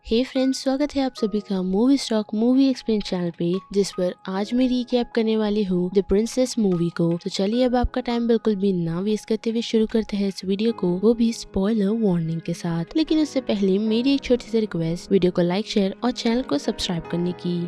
हे friends, स्वागत है आप सभी का movie stock movie explain channel पे, जिस पर आज मैं रिकैप करने वाली हूँ द प्रिंसेस मूवी को। तो चलिए अब आपका टाइम बिल्कुल भी ना वेस्ट करते हुए शुरू करते हैं इस वीडियो को, वो भी स्पॉइलर वार्निंग के साथ। लेकिन उससे पहले मेरी एक छोटी सी रिक्वेस्ट, वीडियो को लाइक, शेयर और चैनल को सब्सक्राइब करने की।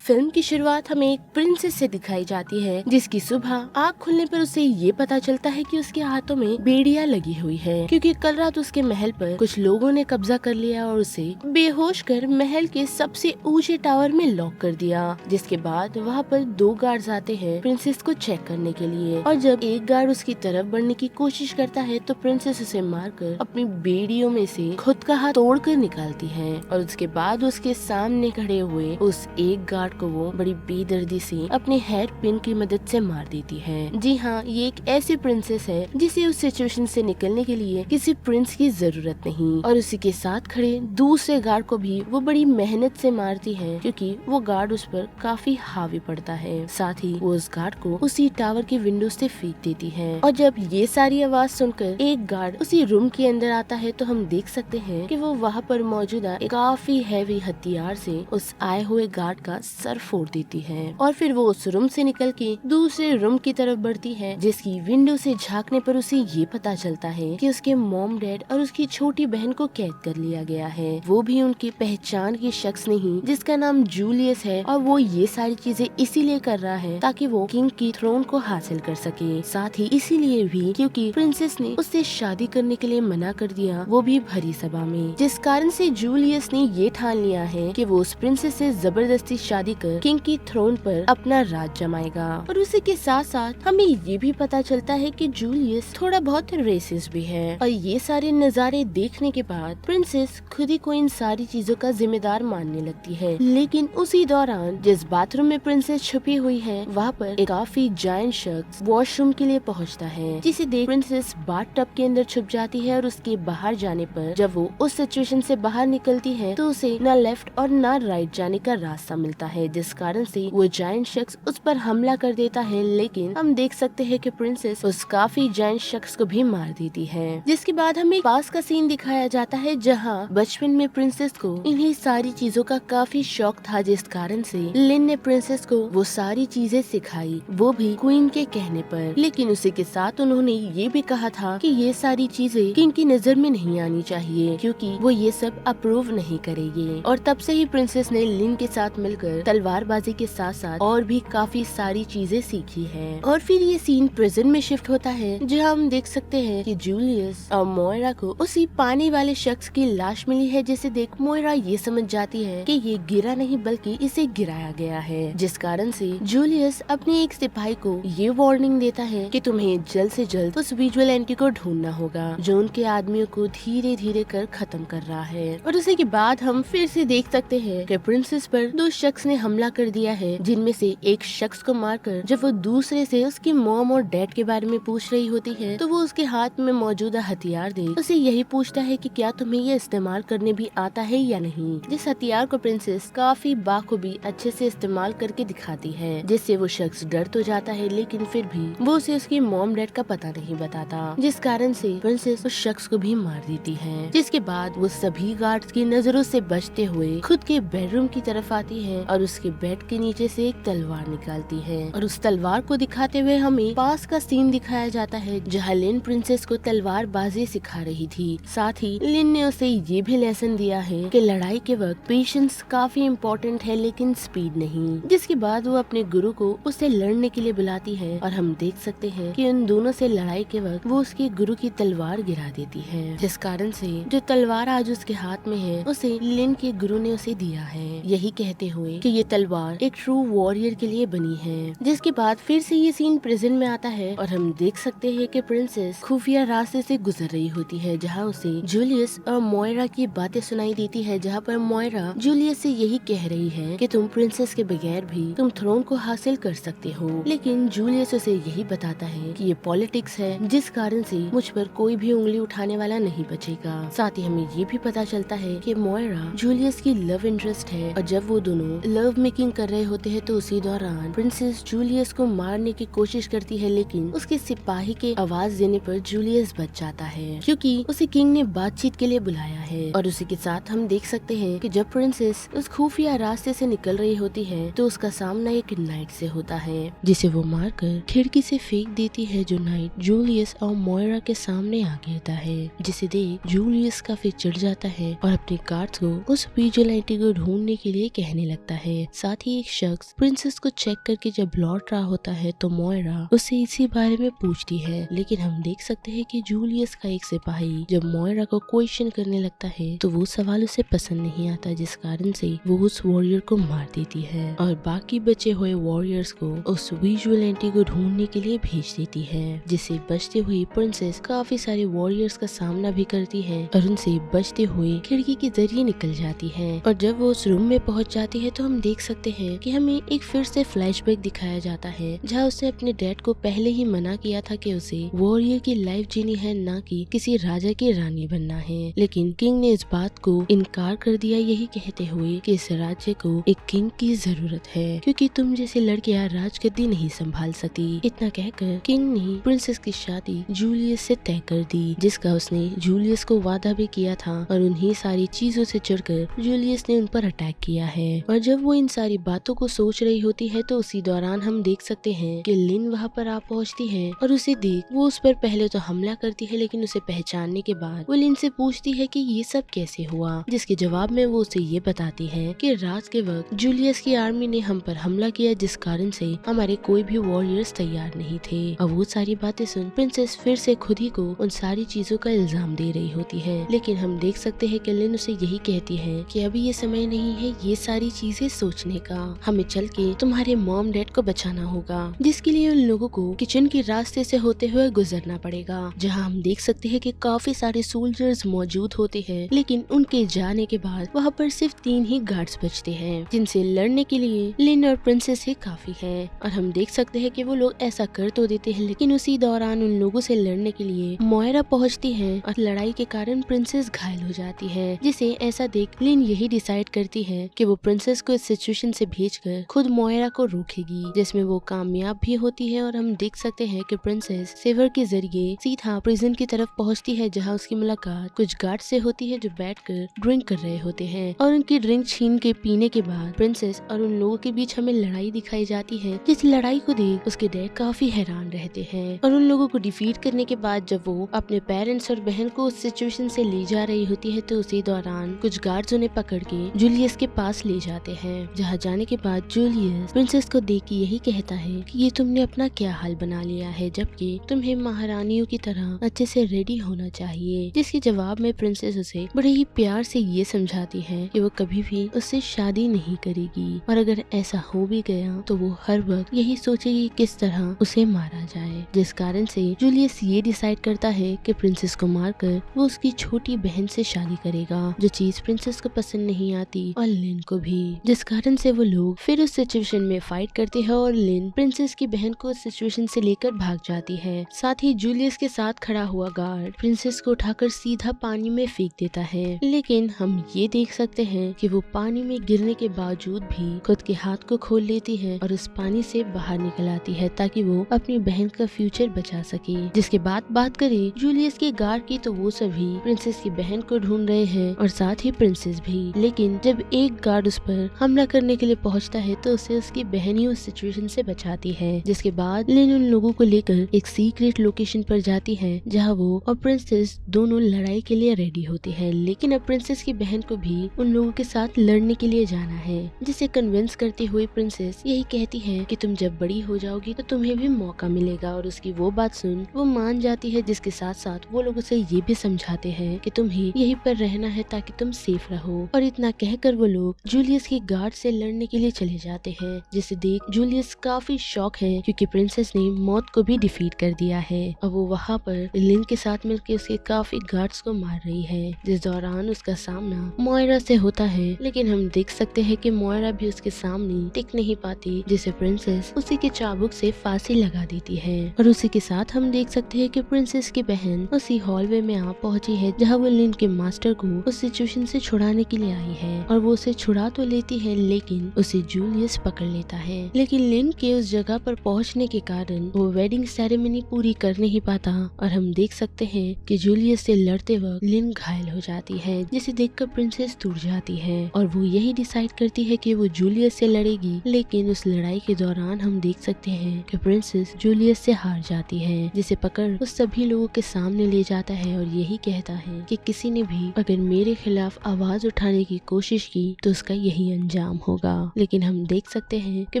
फिल्म की शुरुआत हमें एक प्रिंसेस से दिखाई जाती है, जिसकी सुबह आँख खुलने पर उसे ये पता चलता है कि उसके हाथों में बेड़ियां लगी हुई है, क्योंकि कल रात उसके महल पर कुछ लोगों ने कब्जा कर लिया और उसे बेहोश कर महल के सबसे ऊंचे टावर में लॉक कर दिया। जिसके बाद वहाँ पर 2 गार्ड्स आते हैं प्रिंसेस को चेक करने के लिए, और जब एक गार्ड उसकी तरफ बढ़ने की कोशिश करता है तो प्रिंसेस उसे मारकर अपनी बेड़ियों में से खुद का हाथ तोड़कर निकालती है, और उसके बाद उसके सामने खड़े हुए उस एक गार्ड को वो बड़ी बेदर्दी से अपने हेड पिन की मदद से मार देती है। जी हाँ, ये एक ऐसी प्रिंसेस है जिसे उस सिचुएशन से निकलने के लिए किसी प्रिंस की जरूरत नहीं, और उसी के साथ खड़े दूसरे गार्ड को भी वो बड़ी मेहनत से मारती है, क्योंकि वो गार्ड उस पर काफी हावी पड़ता है। साथ ही वो उस गार्ड को उसी टावर की विंडो से फेंक देती है, और जब ये सारी आवाज सुनकर एक गार्ड उसी रूम के अंदर आता है तो हम देख सकते हैं कि वो वहाँ पर मौजूदा एक काफी हैवी हथियार से उस आए हुए गार्ड का सर फोड़ देती है, और फिर वो उस रूम से निकल के दूसरे रूम की तरफ बढ़ती है, जिसकी विंडो से झांकने पर उसे ये पता चलता है कि उसके मॉम, डैड और उसकी छोटी बहन को कैद कर लिया गया है। वो भी उनकी पहचान के शख्स नहीं, जिसका नाम जूलियस है, और वो ये सारी चीजें इसीलिए कर रहा है ताकि वो किंग की थ्रोन को हासिल कर सके। साथ ही इसीलिए भी क्योंकि प्रिंसेस ने उससे शादी करने के लिए मना कर दिया, वो भी भरी सभा में, जिस कारण से जूलियस ने ये ठान लिया है कि वो उस प्रिंसेस से जबरदस्ती शादी कर किंग की थ्रोन पर अपना राज जमाएगा। और उसी के साथ साथ हमें ये भी पता चलता है कि जूलियस थोड़ा बहुत रेसिस्ट भी है, और ये सारे नज़ारे देखने के बाद प्रिंसेस खुद ही को इन सारी चीजों का जिम्मेदार मानने लगती है। लेकिन उसी दौरान जिस बाथरूम में प्रिंसेस छुपी हुई है, वहाँ पर एक काफी जायंट शख्स वॉशरूम के लिए पहुँचता है, जिसे देख प्रिंसेस बाथ टब के अंदर छुप जाती है, और उसके बाहर जाने पर जब वो उस सिचुएशन से बाहर निकलती है तो उसे न लेफ्ट और न राइट जाने का रास्ता मिलता है, जिस कारण से वो जायंट शख्स उस पर हमला कर देता है। लेकिन हम देख सकते हैं कि प्रिंसेस उस काफी जायंट शख्स को भी मार देती है। जिसके बाद हमें पास का सीन दिखाया जाता है, जहाँ बचपन में प्रिंसेस को इन्हीं सारी चीजों का काफी शौक था, जिस कारण से लिन ने प्रिंसेस को वो सारी चीजें सिखाई, वो भी क्वीन के कहने पर। लेकिन उसी के साथ उन्होंने ये भी कहा था कि ये सारी चीजें किंग की नजर में नहीं आनी चाहिए, क्योंकि वो ये सब अप्रूव नहीं करेगी। और तब से ही प्रिंसेस ने लिन के साथ मिलकर तलवारबाजी के साथ साथ और भी काफी सारी चीजें सीखी है। और फिर ये सीन प्रिजन में शिफ्ट होता है, जहाँ हम देख सकते हैं कि जूलियस और मोयरा को उसी पानी वाले शख्स की लाश मिली है, जिसे देख मोयरा ये समझ जाती है कि ये गिरा नहीं बल्कि इसे गिराया गया है, जिस कारण से जूलियस अपने एक सिपाही को ये वार्निंग देता है कि तुम्हें जल्द से जल्द उस विजुअल एंटी को ढूंढना होगा, जो उनके आदमियों को धीरे धीरे कर खत्म कर रहा है। और उसी के बाद हम फिर से देख सकते हैं कि प्रिंसेस पर 2 शख्स ने हमला कर दिया है, जिनमें से एक शख्स को मारकर जब वो दूसरे से उसके मॉम और डैड के बारे में पूछ रही होती है, तो वो उसके हाथ में मौजूदा हथियार दे उसे यही पूछता है कि क्या तुम्हें ये इस्तेमाल करने भी आता है या नहीं। जिस हथियार को प्रिंसेस काफी बाखूबी अच्छे से इस्तेमाल करके दिखाती है, जिससे वो शख्स डर तो जाता है, लेकिन फिर भी वो उसे उसके मॉम डैड का पता नहीं बताता, जिस कारण से प्रिंसेस उस शख्स को भी मार देती है। जिसके बाद वो सभी गार्ड्स की नजरों से बचते हुए खुद के बेडरूम की तरफ आती है, और उसके बेड के नीचे से एक तलवार निकालती है, और उस तलवार को दिखाते हुए हमें पास का सीन दिखाया जाता है, जहाँ लिन प्रिंसेस को तलवार बाजी सिखा रही थी। साथ ही लिन ने उसे ये भी लेसन दिया है कि लड़ाई के वक्त पेशेंस काफी इम्पोर्टेंट है, लेकिन स्पीड नहीं। जिसके बाद वो अपने गुरु को उससे लड़ने के लिए बुलाती है, और हम देख सकते हैं कि उन दोनों से लड़ाई के वक्त वो उसके गुरु की तलवार गिरा देती है, जिस कारण से जो तलवार आज उसके हाथ में है उसे लिन के गुरु ने उसे दिया है, यही कहते हुए कि ये तलवार एक ट्रू वॉरियर के लिए बनी है। जिसके बाद फिर से ये सीन प्रिजन में आता है, और हम देख सकते हैं कि प्रिंसेस खुफिया रास्ते से गुजर रही होती है, जहाँ उसे जूलियस और मोयरा की बातें सुनाई देती है, जहाँ पर मोयरा जूलियस से यही कह रही है कि तुम प्रिंसेस के बगैर भी तुम थ्रोन को हासिल कर सकते हो। लेकिन जूलियस उसे यही बताता है कि ये पॉलिटिक्स है, जिस कारण से मुझ पर कोई भी उंगली उठाने वाला नहीं बचेगा। साथ ही हमें ये भी पता चलता है कि मोयरा जूलियस की लव इंटरेस्ट है, और जब वो दोनों लव मेकिंग कर रहे होते हैं तो उसी दौरान प्रिंसेस जूलियस को मारने की कोशिश करती है, लेकिन उसके सिपाही के आवाज देने पर जूलियस बच जाता है क्योंकि उसे किंग ने बातचीत के लिए बुलाया है। और उसी के साथ हम देख सकते हैं कि जब प्रिंसेस उस खुफिया रास्ते से निकल रही होती है तो उसका सामना एक नाइट से होता है जिसे वो मारकर खिड़की से फेंक देती है, जो नाइट जूलियस और मोयरा के सामने आ गिरता है, जिसे देख जूलियस काफी चिढ़ जाता है और अपने गार्ड्स को उस विजिलेंटी को ढूंढने के लिए कहने लगता है। साथ ही एक शख्स प्रिंसेस को चेक करके जब लौट रहा होता है तो मोयरा उससे इसी बारे में पूछती है, लेकिन हम देख सकते हैं कि जूलियस का एक सिपाही जब मोयरा को क्वेश्चन करने लगता है तो वो सवाल उसे पसंद नहीं आता, जिस कारण से वो उस वॉरियर को मार देती है और बाकी बचे हुए वॉरियर्स को उस विजिलेंटी को ढूंढने के लिए भेज देती है, जिससे बचते हुए प्रिंसेस काफी सारे वॉरियर्स का सामना भी करती है और उनसे बचते हुए खिड़की के जरिए निकल जाती है। और जब वो उस रूम में पहुंच जाती है तो हम देख सकते हैं कि हमें एक फिर से फ्लैशबैक दिखाया जाता है जहां उसने अपने डैड को पहले ही मना किया था कि उसे वॉरियर की लाइफ जीनी है, ना कि किसी राजा की रानी बनना है, लेकिन किंग ने इस बात को इनकार कर दिया, यही कहते हुए कि इस राज्य को एक किंग की जरूरत है क्योंकि तुम जैसे लड़कियां राजगद्दी नहीं संभाल सकती। इतना कहकर किंग ने प्रिंसेस की शादी जूलियस से तय कर दी, जिसका उसने जूलियस को वादा भी किया था और उन्हीं सारी चीजों से चिढ़कर जूलियस ने उन पर अटैक किया है। और जब वो इन सारी बातों को सोच रही होती है तो उसी दौरान हम देख सकते हैं कि लिन वहाँ पर आ पहुँचती है और उसे देख वो उस पर पहले तो हमला करती है, लेकिन उसे पहचानने के बाद वो लिन से पूछती है कि ये सब कैसे हुआ, जिसके जवाब में वो उसे ये बताती है कि रात के वक्त जूलियस की आर्मी ने हम पर हमला किया, जिस कारण से हमारे कोई भी वॉरियर्स तैयार नहीं थे। अब वो सारी बातें सुन प्रिंसेस फिर से खुद ही को उन सारी चीजों का इल्जाम दे रही होती है, लेकिन हम देख सकते हैं कि लिन उसे यही कहती है कि अभी ये समय नहीं है ये सारी चीजें सोचने का, हमें चल के तुम्हारे मॉम डैड को बचाना होगा, जिसके लिए उन लोगों को किचन के रास्ते से होते हुए गुजरना पड़ेगा, जहाँ हम देख सकते हैं कि काफी सारे सोल्जर्स मौजूद होते हैं, लेकिन उनके जाने के बाद वहाँ पर सिर्फ 3 ही गार्ड्स बचते हैं, जिनसे लड़ने के लिए लिन और प्रिंसेस ही काफी है। और हम देख सकते हैं कि वो लोग ऐसा कर तो देते हैं, लेकिन उसी दौरान उन लोगों से लड़ने के लिए मोयरा पहुँचती है और लड़ाई के कारण प्रिंसेस घायल हो जाती है, जिसे ऐसा देख लिन यही डिसाइड करती है कि वो प्रिंसेस को इस सिचुएशन से भेजकर खुद मोयरा को रोकेगी, जिसमें वो कामयाब भी होती है। और हम देख सकते हैं कि प्रिंसेस सेवर के जरिए सीधा प्रिजन की तरफ पहुंचती है, जहां उसकी मुलाकात कुछ गार्ड से होती है जो बैठकर ड्रिंक कर रहे होते हैं, और उनकी ड्रिंक छीन के पीने के बाद प्रिंसेस और उन लोगों के बीच हमें लड़ाई दिखाई जाती है, जिस लड़ाई को देख उसके डैड काफी हैरान रहते हैं। और उन लोगों को डिफीट करने के बाद जब वो अपने पेरेंट्स और बहन को उस सिचुएशन से ले जा रही होती है तो उसी दौरान कुछ गार्ड्स उन्हें पकड़ के जूलियस के पास ले जाते हैं, जहाँ जाने के बाद जूलियस प्रिंसेस को देख के यही कहता है कि ये तुमने अपना क्या हाल बना लिया है, जबकि तुम्हें महारानियों की तरह अच्छे से रेडी होना चाहिए, जिसके जवाब में प्रिंसेस उसे बड़े ही प्यार से ये समझाती है कि वो कभी भी उससे शादी नहीं करेगी, और अगर ऐसा हो भी गया तो वो हर वक्त यही सोचेगी किस तरह उसे मारा जाए, जिस कारण से जूलियस ये डिसाइड करता है कि प्रिंसेस को मारकर वो उसकी छोटी बहन से शादी करेगा, जो चीज प्रिंसेस को पसंद नहीं आती और लिन को भी, जिस कारण से वो लोग फिर उस सिचुएशन में फाइट करते हैं और लिन प्रिंसेस की बहन को उस सिचुएशन से लेकर भाग जाती है। साथ ही जूलियस के साथ खड़ा हुआ गार्ड प्रिंसेस को उठाकर सीधा पानी में फेंक देता है, लेकिन हम ये देख सकते हैं कि वो पानी में गिरने के बावजूद भी खुद के हाथ को खोल लेती है और उस पानी से बाहर निकल आती है ताकि वो अपनी बहन का फ्यूचर बचा सके। जिसके बाद बात करें जूलियस के गार्ड की तो वो सभी प्रिंसेस की बहन को ढूंढ रहे हैं और साथ ही प्रिंसेस भी, लेकिन जब एक गार्ड उस पर हमला करने के लिए पहुंचता है तो उसे उसकी बहन ही उस सिचुएशन से बचाती है। जिसके बाद लिन उन लोगों को लेकर एक सीक्रेट लोकेशन पर जाती है जहां वो और प्रिंसेस दोनों लड़ाई के लिए रेडी होती है, लेकिन अब प्रिंसेस की बहन को भी उन लोगों के साथ लड़ने के लिए जाना है, जिसे कन्विंस करती हुई प्रिंसेस यही कहती है कि तुम जब बड़ी हो जाओगी तो तुम्हें भी मौका मिलेगा, और उसकी वो बात सुन वो मान जाती है, जिसके साथ साथ वो लोग उसे ये भी समझाते हैं कि तुम्हें यहीं पर रहना है ताकि तुम सेफ रहो। और इतना कहकर वो लोग जूलियस के गार्ड से लड़ने के लिए चले जाते हैं, जिसे देख जूलियस काफी शॉक है क्योंकि प्रिंसेस ने मौत को भी डिफीट कर दिया है और वो वहाँ पर लिन के साथ मिलकर उसके काफी गार्ड्स को मार रही है, जिस दौरान उसका सामना मोयरा से होता है, लेकिन हम देख सकते हैं कि मोयरा भी उसके सामने टिक नहीं पाती, जिसे प्रिंसेस उसी के चाबुक से फांसी लगा देती है। और उसी के साथ हम देख सकते हैं कि प्रिंसेस की बहन उसी हॉलवे में आ पहुंची है जहां वो लिन के मास्टर को उस सिचुएशन से छुड़ाने के लिए आई है, और वो उसे छुड़ा तो लेती है है, लेकिन उसे जूलियस पकड़ लेता है। लेकिन लिन के उस जगह पर पहुंचने के कारण वो वेडिंग सेरेमनी पूरी कर नहीं पाता और हम देख सकते हैं कि जूलियस से लड़ते वक्त लिन घायल हो जाती है, जिसे देखकर प्रिंसेस टूट जाती है और वो यही डिसाइड करती है कि वो जूलियस से लड़ेगी। लेकिन उस लड़ाई के दौरान हम देख सकते हैं कि प्रिंसेस जूलियस से हार जाती है, जिसे पकड़ उस सभी लोगों के सामने ले जाता है और यही कहता है कि किसी ने भी अगर मेरे खिलाफ आवाज उठाने की कोशिश की तो उसका यही अंजाम होगा। लेकिन हम देख सकते हैं कि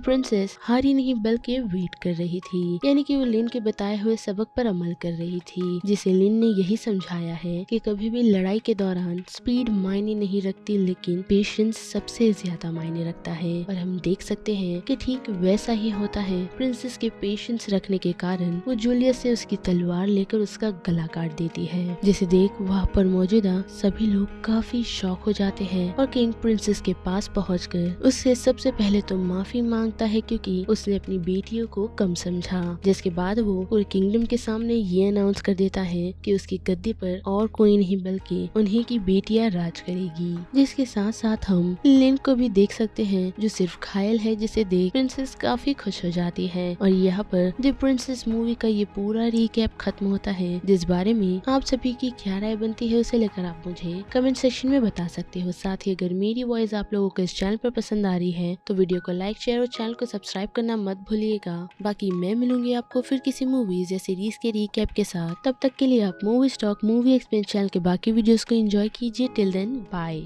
प्रिंसेस हारी नहीं बल्कि वेट कर रही थी, यानी कि वो लिन के बताए हुए सबक पर अमल कर रही थी, जिसे लिन ने यही समझाया है कि कभी भी लड़ाई के दौरान स्पीड मायने नहीं रखती, लेकिन पेशेंस सबसे ज्यादा मायने रखता है। और हम देख सकते हैं कि ठीक वैसा ही होता है। प्रिंसेस के पेशेंस रखने के कारण वो जूलियस से उसकी तलवार लेकर उसका गला काट देती है, जिसे देख वहाँ पर मौजूदा सभी लोग काफी शॉक हो जाते हैं और किंग प्रिंसेस के पास पहुंचकर उससे सबसे पहले तो माफी मांगता है, क्योंकि उसने अपनी बेटियों को कम समझा। जिसके बाद वो पूरे किंगडम के सामने ये अनाउंस कर देता है कि उसकी गद्दी पर और कोई नहीं बल्कि उन्हीं की बेटियां राज करेगी। जिसके साथ साथ हम लिन को भी देख सकते हैं जो सिर्फ घायल है, जिसे देख प्रिंसेस काफी खुश हो जाती है। और यहाँ पर द प्रिंसेस मूवी का ये पूरा रिकैप खत्म होता है, जिस बारे में आप सभी की क्या राय बनती है उसे लेकर आप मुझे कमेंट सेक्शन में बता सकते हो। साथ ही अगर मेरी वॉइस आप लोगों को इस चैनल पर पसंद आ रही है तो वीडियो को लाइक, शेयर और चैनल को सब्सक्राइब करना मत भूलिएगा। बाकी मैं मिलूंगी आपको फिर किसी मूवीज या सीरीज के रिकैप के साथ। तब तक के लिए आप movie stock movie explain channel के बाकी वीडियोस को एंजॉय कीजिए। Till then bye.